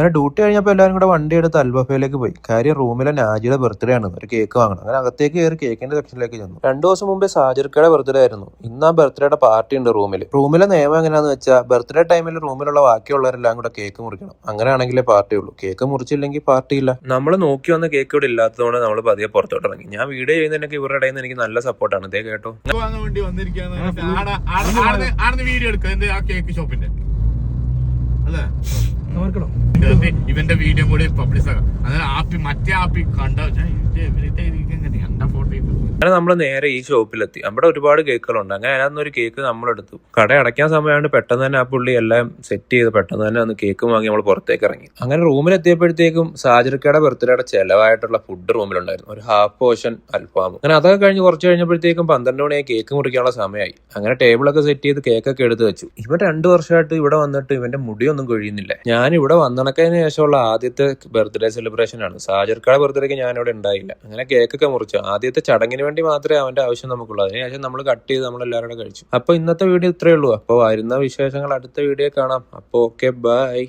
അങ്ങനെ ഡ്യൂട്ടി കഴിഞ്ഞപ്പോൾ എല്ലാവരും കൂടെ വണ്ടി എടുത്ത് അൽബഫയിലേക്ക് പോയി. കാര്യം റൂമിലെ നാജിയുടെ ബർത്ത്ഡേ ആണ്, ഒരു കേക്ക് വാങ്ങണം. അങ്ങനെ അകത്തേക്ക് കയറി കേക്കിന്റെ സെക്ഷനിലേക്ക് ചെന്നു. 2 ദിവസം മുമ്പേ സാജിർക്കയുടെ ബർത്ത്ഡേ ആയിരുന്നു. ഇന്ന് ആ ബർത്ത്ഡേയുടെ പാർട്ടി ഉണ്ട് റൂമിലെ നിയമം എങ്ങനെയാന്ന് വെച്ചാൽ ബർത്ത്ഡേ ടൈമിൽ റൂമിലുള്ള ബാക്കിയുള്ളവരെല്ലാം കൂടെ കേക്ക് മുറിക്കണം. അങ്ങനെയാണെങ്കിലേ പാർട്ടി ഉള്ളൂ. കേക്ക് മുറിച്ചില്ലെങ്കിൽ പാർട്ടി ഇല്ല. നമ്മൾ നോക്കി വന്ന കേക്ക് ഇവിടെ ഇല്ലാത്തതുകൊണ്ട് നമ്മൾ പതിയെ പുറത്തോട്ട് ഇറങ്ങി. ഞാൻ വീഡിയോ ചെയ്യുന്നതിനൊക്കെ ഇവരുടെ ഇടയിൽ നിന്ന് എനിക്ക് നല്ല സപ്പോർട്ടാണ്. ഇതേ കേട്ടോ വീഡിയോ എടുക്കാം ആ കേക്ക് ഷോപ്പിന്റെ അല്ലേ ഇവന്റെ വീഡിയോ കൂടി പബ്ലിഷ് ആകാം. അതായത് ആപ്പി മറ്റേ ആപ്പി കണ്ട ഫോട്ടോ അങ്ങനെ നമ്മൾ നേരെ ഈ ഷോപ്പിലെത്തി. അവിടെ ഒരുപാട് കേക്കുകളുണ്ട്. അങ്ങനെ അതിനകത്തൊരു കേക്ക് നമ്മളെടുത്തു. കട അടയ്ക്കാൻ സമയമായിട്ട് പെട്ടെന്ന് തന്നെ ആ പുള്ളി എല്ലാം സെറ്റ് ചെയ്ത് പെട്ടെന്ന് തന്നെ ഒന്ന് കേക്ക് വാങ്ങി നമ്മൾ പുറത്തേക്ക് ഇറങ്ങി. അങ്ങനെ റൂമിലെത്തിയപ്പോഴത്തേക്കും സാജിർക്കയുടെ ബർത്ത്ഡേയുടെ ചെലവായിട്ടുള്ള ഫുഡ് റൂമിലുണ്ടായിരുന്നു. ഒരു ഹാഫ് പോർഷൻ അൽഫാമും. അങ്ങനെ അതൊക്കെ കഴിഞ്ഞ് കുറച്ച് കഴിഞ്ഞപ്പോഴത്തേക്കും 12 മണിയായി കേക്ക് മുറിക്കാനുള്ള സമയമായി. അങ്ങനെ ടേബിളൊക്കെ സെറ്റ് ചെയ്ത് കേക്കൊക്കെ എടുത്ത് വെച്ചു. ഇവൻ 2 വർഷമായിട്ട് ഇവിടെ വന്നിട്ട് ഇവന്റെ മുടിയൊന്നും കൊഴിയുന്നില്ല. ഞാൻ ഇവിടെ വന്നണക്കതിന് ശേഷമുള്ള ആദ്യത്തെ ബർത്ത്ഡേ സെലിബ്രേഷൻ ആണ്. സാജിർക്കയുടെ ബർത്ത്ഡേക്ക് ഞാനിവിടെ ഉണ്ടായില്ല. അങ്ങനെ കേക്കൊക്കെ മുറിച്ചു. ആദ്യത്തെ ചടങ്ങിന് വേണ്ടി മാത്രമേ അവന്റെ ആവശ്യം നമുക്കുള്ളൂ. അതിനുശേഷം നമ്മൾ കട്ട് ചെയ്ത് നമ്മളെല്ലാവരും കഴിച്ചു. അപ്പൊ ഇന്നത്തെ വീഡിയോ ഇത്രയേ ഉള്ളൂ. അപ്പോൾ വരുന്ന വിശേഷങ്ങൾ അടുത്ത വീഡിയോ കാണാം. അപ്പോൾ ഓക്കെ, ബൈ.